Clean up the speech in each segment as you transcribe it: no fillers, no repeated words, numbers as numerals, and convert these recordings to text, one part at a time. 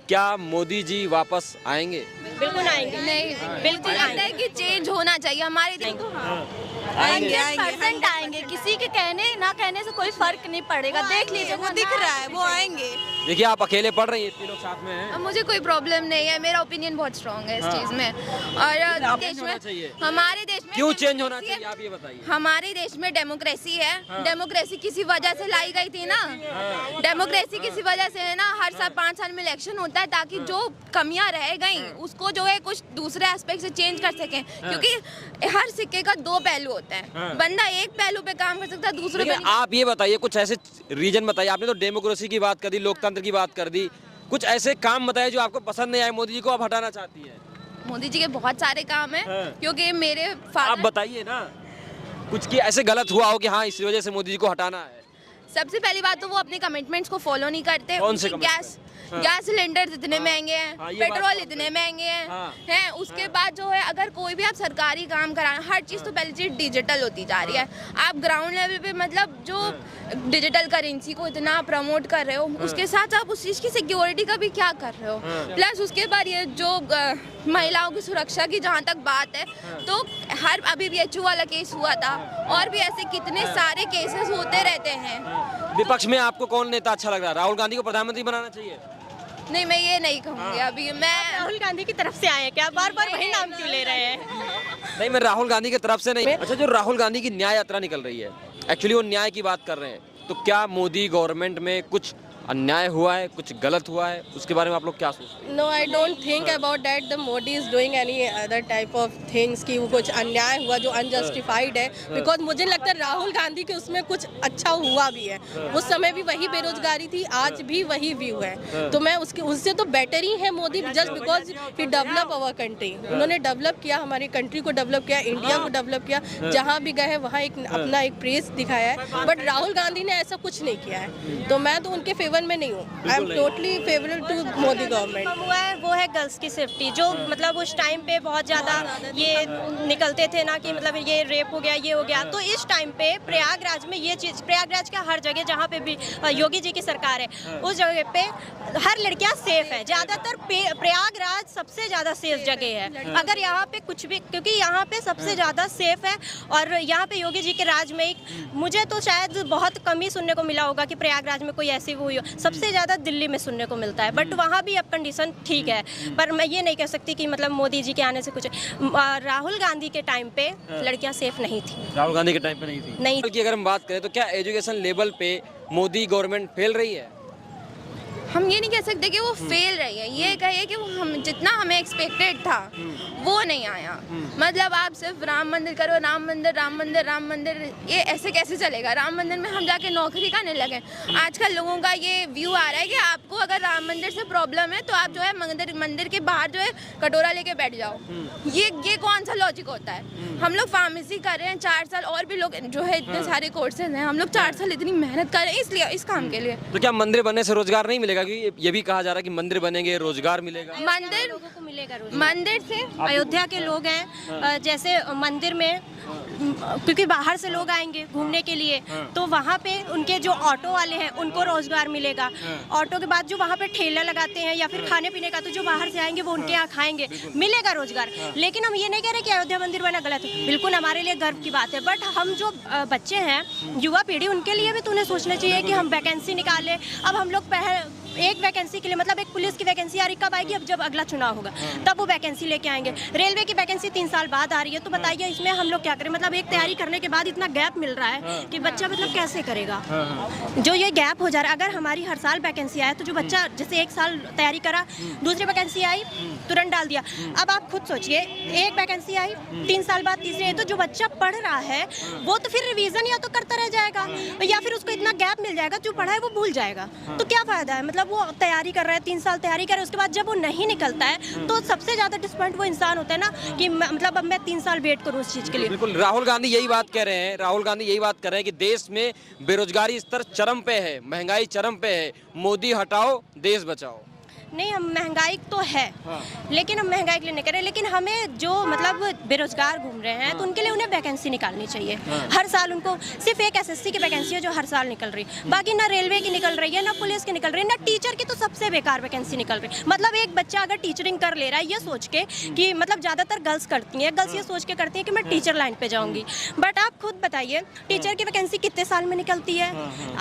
क्या मोदी जी वापस आएंगे? बिल्कुल आएंगे। नहीं, बिल्कुल लगता है कि चेंज होना चाहिए हमारे देश आएंगे, 100% आएंगे। किसी के कहने ना कहने से कोई फर्क नहीं पड़ेगा। देख लीजिए वो दिख रहा है, वो आएंगे। देखिए आप अकेले पढ़ रही हैं, इतने लोग साथ में हैं। अब मुझे कोई प्रॉब्लम नहीं है, मेरा ओपिनियन बहुत स्ट्रांग है इस चीज में। और आप देश होना में चाहिए। हमारे देश में क्यों चेंज होना डेमोक्रेसी है। चाहिए, आप ये बताइए। हमारे देश में डेमोक्रेसी है। डेमोक्रेसी किसी वजह से लाई गई थी ना। डेमोक्रेसी किसी वजह से है ना, हर साल 5 साल में इलेक्शन होता है ताकि जो कमियां रह गई उसको जो है कुछ दूसरे एस्पेक्ट से चेंज कर सकें, क्योंकि हर सिक्के का दो पहलू होता है। बंदा एक पहलू पे काम कर सकता है, दूसरे पे लेकिन आप ये बताइए, कुछ ऐसे रीजन बताइए। आपने तो डेमोक्रेसी की बात कर दी, लोकतंत्र की बात कर दी, कुछ ऐसे काम बताइए जो आपको पसंद नहीं आए, मोदी जी को आप हटाना चाहती है। मोदी जी के बहुत सारे काम हैं, क्योंकि मेरे आप फादर बताइए ना, कुछ की ऐसे गलत हुआ हो कि हाँ इस वजह से मोदी जी को हटाना है। सबसे पहली बात तो वो अपने कमिटमेंट्स को फॉलो नहीं करते। कौन से उनकी commitment? गैस सिलेंडर इतने महंगे हैं, हाँ, ये बात पेट्रोल तो इतने है। महंगे हैं हाँ। हैं उसके बाद जो है अगर कोई भी आप सरकारी काम कराना, हर चीज़ तो पहली चीज़ डिजिटल होती जा रही है। आप ग्राउंड लेवल पे मतलब जो डिजिटल करेंसी को इतना प्रमोट कर रहे हो, उसके साथ आप उस चीज़ की सिक्योरिटी का भी क्या कर रहे हो। प्लस उसके बाद ये जो महिलाओं की सुरक्षा की जहाँ तक बात है, तो हर अभी BHU वाला केस हुआ था और भी ऐसे कितने सारे केसेस होते रहते हैं। विपक्ष में आपको कौन नेता अच्छा लग रहा है? राहुल गांधी को प्रधानमंत्री बनाना चाहिए? नहीं, मैं ये नहीं कहूँगी अभी। मैं राहुल गांधी की तरफ से आए क्या? बार बार वही नाम क्यों ले रहे हैं? नहीं, मैं राहुल गांधी की तरफ से नहीं। अच्छा, जो राहुल गांधी की न्याय यात्रा निकल रही है, एक्चुअली वो न्याय की बात कर रहे हैं, तो क्या मोदी गवर्नमेंट में कुछ अन्याय हुआ है, कुछ गलत हुआ है, उसके बारे में आप लोग क्या सोचते हैं? No, I don't think about that. The Modi is doing any other type of things कि वो कुछ अन्याय हुआ जो अनजस्टिफाइड है, बिकॉज मुझे लगता है राहुल गांधी के उसमें कुछ अच्छा हुआ भी है। उस समय भी वही बेरोजगारी थी, आज भी वही व्यू है, तो मैं उसके उससे तो बेटर ही है Modi, just because he develop our country. उन्होंने डेवलप किया, हमारी कंट्री को डेवलप किया, इंडिया को डेवलप किया, जहाँ भी गए वहाँ एक अपना एक प्रेस दिखाया है। बट राहुल गांधी ने ऐसा कुछ नहीं किया है, तो मैं तो उनके फेवर में नहीं हूँ। I am totally favourable to Modi government. हुआ है वो है गर्ल्स की सेफ्टी, जो मतलब उस टाइम पे बहुत ज़्यादा ये निकलते थे ना कि मतलब ये रेप हो गया, ये हो गया, तो इस टाइम पे प्रयागराज में ये चीज़, प्रयागराज का हर जगह जहाँ पे भी योगी जी की सरकार है उस जगह पे हर लड़कियाँ सेफ है। ज़्यादातर प्रयागराज सबसे ज़्यादा सेफ जगह है। अगर यहाँ पे कुछ भी, क्योंकि यहाँ पे सबसे ज़्यादा सेफ है और यहाँ पे योगी जी के राज में मुझे तो शायद बहुत कम ही सुनने को मिला होगा कि प्रयागराज में कोई ऐसी हुई हो। सबसे ज़्यादा दिल्ली में सुनने को मिलता है, बट वहाँ भी अब कंडीशन ठीक है। पर मैं ये नहीं कह सकती कि मतलब मोदी जी के आने से कुछ। राहुल गांधी के टाइम पे लड़कियाँ सेफ नहीं थी। राहुल गांधी के टाइम पे नहीं थी। नहीं की अगर हम बात करें तो क्या एजुकेशन लेवल पे मोदी गवर्नमेंट फेल रही है? हम ये नहीं कह सकते कि वो फेल रही है, ये कहिए कि वो हम जितना हमें एक्सपेक्टेड था वो नहीं आया। मतलब आप सिर्फ राम मंदिर करो, राम मंदिर राम मंदिर राम मंदिर, ये ऐसे कैसे चलेगा? राम मंदिर में हम जाके नौकरी करने लगे। आजकल लोगों का ये व्यू आ रहा है कि आपको अगर राम मंदिर से प्रॉब्लम है तो आप जो है मंदिर के बाहर जो है कटोरा लेके बैठ जाओ। ये कौन सा लॉजिक होता है? हम लोग फार्मेसी कर रहे हैं 4 साल, और भी लोग जो है इतने सारे कोर्सेज हैं, हम लोग 4 साल इतनी मेहनत कर रहे हैं इसलिए, इस काम के लिए। तो क्या मंदिर बनने से रोजगार नहीं मिलेगा? क्योंकि ये भी कहा जा रहा है कि मंदिर बनेंगे रोजगार मिलेगा। मंदिर लोगों को मिलेगा रोजगार। मंदिर से अयोध्या के लोग हैं, जैसे मंदिर में क्योंकि बाहर से लोग आएंगे घूमने के लिए, तो वहाँ पे उनके जो ऑटो वाले हैं उनको रोजगार मिलेगा। ऑटो के बाद जो वहाँ पे ठेला लगाते हैं या फिर खाने पीने का, तो जो बाहर से आएंगे वो उनके यहाँ खाएंगे, मिलेगा रोजगार। लेकिन हम ये नहीं कह रहे कि अयोध्या मंदिर बना गलत है, बिल्कुल हमारे लिए गर्व की बात है। बट हम जो बच्चे हैं, युवा पीढ़ी, उनके लिए भी तो उन्हें सोचना चाहिए कि हम वैकेंसी निकालें। अब हम लोग एक वैकेंसी के लिए, मतलब एक पुलिस की वैकेंसी आ रही, कब आएगी? अब जब अगला चुनाव होगा तब वो वैकेंसी लेके आएंगे। रेलवे की वैकेंसी 3 साल बाद आ रही है, तो बताइए इसमें हम लोग क्या करें? मतलब एक तैयारी करने के बाद इतना गैप मिल रहा है कि बच्चा मतलब कैसे करेगा? जो ये गैप हो जा रहा है, अगर हमारी हर साल वैकेंसी आए तो जो बच्चा जैसे 1 साल तैयारी करा, दूसरी वैकेंसी आई, तुरंत डाल दिया। अब आप खुद सोचिए, एक वैकेंसी आई 3 साल बाद तीसरी आई, तो जो बच्चा पढ़ रहा है वो तो फिर रिवीजन या तो करता रह जाएगा या फिर उसको इतना गैप मिल जाएगा, जो पढ़ा है वो भूल जाएगा। तो क्या फायदा है? मतलब वो तैयारी कर रहा है, 3 साल तैयारी कर रहा है, उसके बाद जब वो नहीं निकलता है तो सबसे ज्यादा डिसपॉइंट वो इंसान होता है ना कि मतलब अब मैं 3 साल वेट करूं उस चीज के लिए। बिल्कुल, राहुल गांधी यही बात कह रहे हैं। राहुल गांधी यही बात कर रहे हैं कि देश में बेरोजगारी स्तर चरम पे है, महंगाई चरम पे है, मोदी हटाओ देश बचाओ। नहीं हम महंगाई तो है, लेकिन हम महंगाई के लिए नहीं कर रहे, लेकिन हमें जो मतलब बेरोजगार घूम रहे हैं तो उनके लिए उन्हें वैकेंसी निकालनी चाहिए। हर साल उनको सिर्फ एक एसएससी की वैकेंसी है जो हर साल निकल रही, बाकी ना रेलवे की निकल रही है, ना पुलिस की निकल रही है, ना टीचर की, तो सबसे बेकार वैकेंसी निकल रही। मतलब एक बच्चा अगर टीचरिंग कर ले रहा है ये सोच के कि मतलब ज़्यादातर गर्ल्स करती हैं, गर्ल्स ये सोच के करती हैं कि मैं टीचर लाइन पे जाऊंगी, बट आप खुद बताइए टीचर की वैकेंसी कितने साल में निकलती है?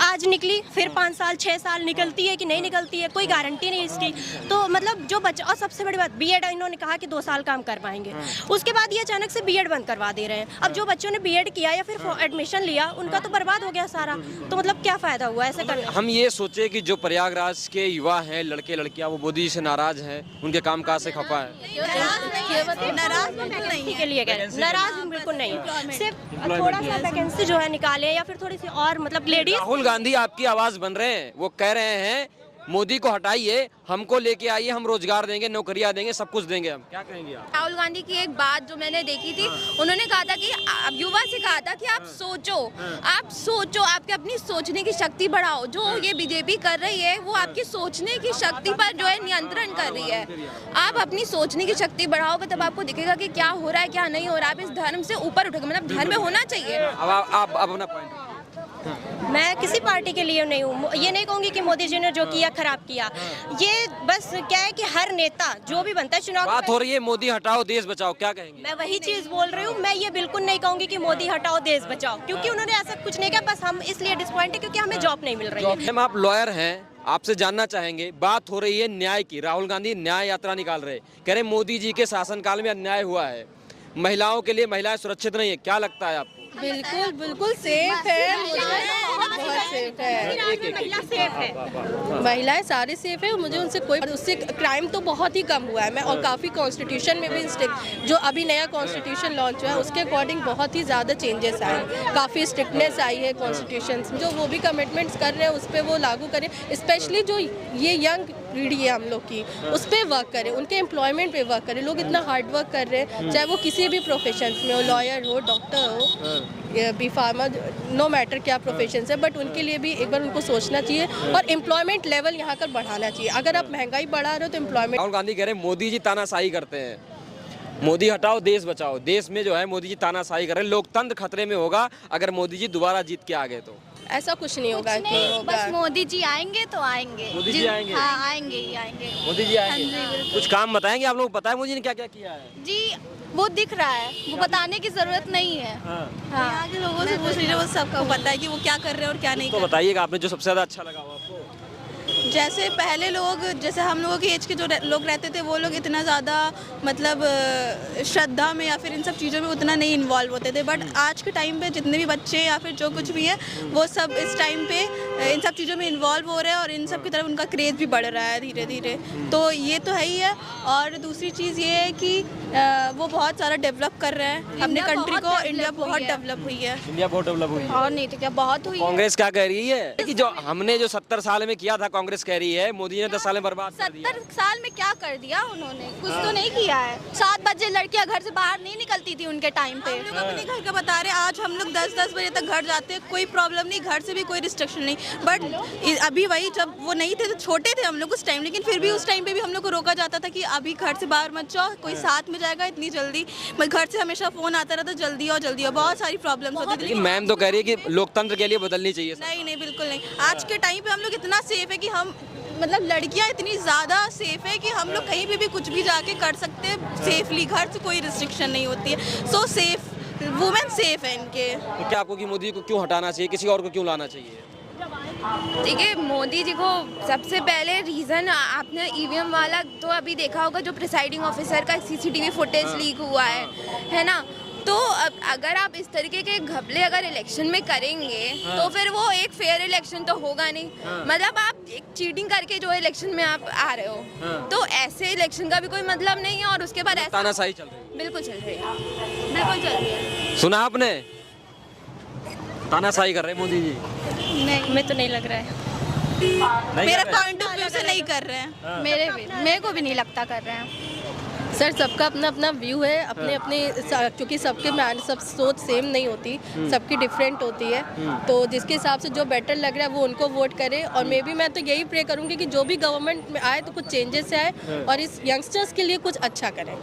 आज निकली, फिर 5 साल 6 साल निकलती है कि नहीं निकलती है, कोई गारंटी नहीं इसकी। तो मतलब जो बच्चा, और सबसे बड़ी बात बीएड इन्होंने कहा कि 2 साल काम कर पाएंगे, उसके बाद ये अचानक से बीएड बंद करवा दे रहे हैं। अब जो बच्चों ने बीएड किया या फिर एडमिशन लिया उनका तो बर्बाद हो गया सारा, तो मतलब क्या फायदा हुआ ऐसे करने? हम ये सोचे कि जो प्रयागराज के युवा हैं, लड़के लड़कियां, वो मोदी जी से नाराज हैं, उनके कामकाज से खफा है। नाराज के लिए नाराज बिल्कुल नहीं, सिर्फ थोड़ा सा वैकेंसी जो है निकाले या फिर थोड़ी सी और मतलब लेडीज। राहुल गांधी आपकी आवाज बन रहे हैं, वो कह रहे हैं मोदी को हटाइए, हमको लेके आइए, हम रोजगार देंगे, नौकरियां देंगे, सब कुछ देंगे। हम क्या कहेंगे आप? राहुल गांधी की एक बात जो मैंने देखी थी, उन्होंने कहा था कि युवा से कहा था कि आप सोचो, आपके अपनी सोचने की शक्ति बढ़ाओ। जो ये बीजेपी कर रही है वो आपकी सोचने की शक्ति पर जो है नियंत्रण कर रही है। आप अपनी सोचने की शक्ति बढ़ाओगे तब आपको दिखेगा कि क्या हो रहा है क्या नहीं हो रहा है। आप इस धर्म से ऊपर उठोगे, मतलब धर्म होना चाहिए। अब आप अपना पॉइंट। मैं किसी पार्टी के लिए नहीं हूँ, ये नहीं कहूँगी कि मोदी जी ने जो किया खराब किया। ये बस क्या है कि हर नेता जो भी बनता है चुनाव, बात हो रही है मोदी हटाओ देश बचाओ, क्या कहेंगे? मैं वही चीज बोल रही हूँ। मैं ये बिल्कुल नहीं कहूँगी कि मोदी हटाओ देश बचाओ, क्योंकि उन्होंने ऐसा कुछ नहीं किया। बस हम इसलिए डिसअपॉइंट है क्योंकि हमें जॉब नहीं मिल रही है। मैम आप लॉयर हैं, आपसे जानना चाहेंगे, बात हो रही है न्याय की। राहुल गांधी न्याय यात्रा निकाल रहे, कह रहे मोदी जी के शासनकाल में अन्याय हुआ है, महिलाओं के लिए महिलाएं सुरक्षित नहीं है, क्या लगता है आपको? बिल्कुल बिल्कुल सेफ है, बहुत सेफ है, महिला सेफ है, महिलाएं सारे सेफ है। मुझे उनसे कोई, उससे क्राइम तो बहुत ही कम हुआ है। मैं और काफ़ी कॉन्स्टिट्यूशन में भी जो अभी नया कॉन्स्टिट्यूशन लॉन्च हुआ है उसके अकॉर्डिंग बहुत ही ज़्यादा चेंजेस आए, काफ़ी स्ट्रिक्टनेस आई है कॉन्स्टिट्यूशन। जो वो भी कमिटमेंट्स कर रहे हैं उस पर वो लागू करें, स्पेशली जो ये यंग पीढ़ी है हम लोग की, उस पर वर्क करें, उनके एम्प्लॉयमेंट पे वर्क करें। लोग इतना हार्ड वर्क कर रहे हैं, चाहे वो किसी भी प्रोफेशन में हो, लॉयर हो, डॉक्टर हो, बी फार्मर, नो मैटर क्या प्रोफेशन है, बट उनके लिए भी एक बार उनको सोचना चाहिए और एम्प्लॉयमेंट लेवल यहाँ कर बढ़ाना चाहिए। अगर आप महंगाई बढ़ा रहे हो तो एम्प्लॉयमेंट। राहुल गांधी कह रहे हैं मोदी जी तानाशाही करते हैं, मोदी हटाओ देश बचाओ। देश में जो है मोदी जी तानाशाही कर रहे हैं, लोकतंत्र खतरे में होगा अगर मोदी जी दोबारा जीत के आ गए तो। ऐसा कुछ नहीं होगा, नहीं होगा। बस मोदी जी आएंगे तो आएंगे, मोदी जी आएंगे? हाँ आएंगे ही आएंगे। मोदी जी आएंगे, कुछ काम बताएंगे आप लोग? पता है मोदी ने क्या क्या किया है? जी वो दिख रहा है, वो बताने की जरूरत नहीं है। हाँ। यहाँ के लोगों से पूछ लीजिए, वो सबको पता है कि वो क्या कर रहे हैं और क्या नहीं तो कर बताइएगा आपने जो सबसे ज्यादा अच्छा लगा हो आपको। रहे। जैसे पहले लोग, जैसे हम लोगों की एज के जो लोग रहते थे वो लोग इतना ज़्यादा मतलब श्रद्धा में या फिर इन सब चीज़ों में उतना नहीं इन्वॉल्व होते थे, बट आज के टाइम पे जितने भी बच्चे या फिर जो कुछ भी है वो सब इस टाइम पे इन सब चीज़ों में इन्वॉल्व हो रहे हैं और इन सब की तरफ उनका क्रेज़ भी बढ़ रहा है धीरे धीरे। तो ये तो है ही है। और दूसरी चीज़ ये है कि वो बहुत सारा डेवलप कर रहे हैं अपने कंट्री को। इंडिया बहुत डेवलप हुई है, इंडिया बहुत डेवलप हुई है। और नहीं तो क्या, बहुत हुई है। कांग्रेस क्या कह रही है कि जो हमने जो 70 साल में किया था, कांग्रेस कह रही है मोदी ने 10 साल में बर्बाद कर दिया। 70 साल में क्या कर दिया उन्होंने? कुछ तो नहीं किया है। 7 बजे लड़कियां घर से बाहर नहीं निकलती थी उनके टाइम पे। हम लोग अपने घर का बता रहे हैं, आज हम लोग 10-10 बजे तक घर जाते हैं, कोई प्रॉब्लम नहीं, घर से भी कोई रिस्ट्रिक्शन नहीं। बट अभी वही, जब वो नहीं थे तो छोटे थे हम लोग उस टाइम, लेकिन फिर भी उस टाइम पे भी हम लोग को रोका जाता था कि अभी घर से बाहर मत जाओ, कोई साथ में जाएगा इतनी जल्दी। घर से हमेशा फोन आता रहता, जल्दी और जल्दी, और बहुत सारी प्रॉब्लम्स होती थी। लेकिन मैम तो कह रही है कि लोकतंत्र के लिए बदलनी चाहिए। नहीं नहीं, बिल्कुल नहीं। आज के टाइम पे हम लोग इतना सेफ है कि हम, मतलब लड़कियां इतनी ज़्यादा सेफ है कि हम लोग कहीं पे भी कुछ भी जाके कर सकते हैं सेफली, घर से कोई रिस्ट्रिक्शन नहीं होती है। सो सेफ, वुमेन सेफ है इनके। तो क्या आपको कि मोदी को क्यों हटाना चाहिए, किसी और को क्यों लाना चाहिए? देखिए मोदी जी को सबसे पहले रीज़न, आपने ईवीएम वाला तो अभी देखा होगा, जो प्रिसाइडिंग ऑफिसर का सीसीटीवी फुटेज लीक हुआ है ना। तो अब अगर आप इस तरीके के घपले अगर इलेक्शन में करेंगे तो फिर वो एक फेयर इलेक्शन तो होगा नहीं। मतलब आप एक चीटिंग करके जो इलेक्शन में आप आ रहे हो, तो ऐसे इलेक्शन का भी कोई मतलब नहीं है। और उसके बाद ऐसा तानाशाही चल रही है। बिल्कुल चल रही है, बिल्कुल चल रही है। सुना आपने, तानाशाही कर रहे हैं मोदी जी? नहीं, हमें तो नहीं लग रहा है। मेरा पॉइंट ऑफ व्यू से नहीं कर रहे हैं। मेरे को भी नहीं लगता कर रहे हैं। सर सबका अपना अपना व्यू है, अपने अपने क्योंकि सबके सब सोच सेम नहीं होती, सबकी डिफरेंट होती है। तो जिसके हिसाब से जो बेटर लग रहा है वो उनको वोट करे। और मे बी मैं तो यही प्रे करूँगी कि जो भी गवर्नमेंट में आए तो कुछ चेंजेस आए और इस यंगस्टर्स के लिए कुछ अच्छा करें।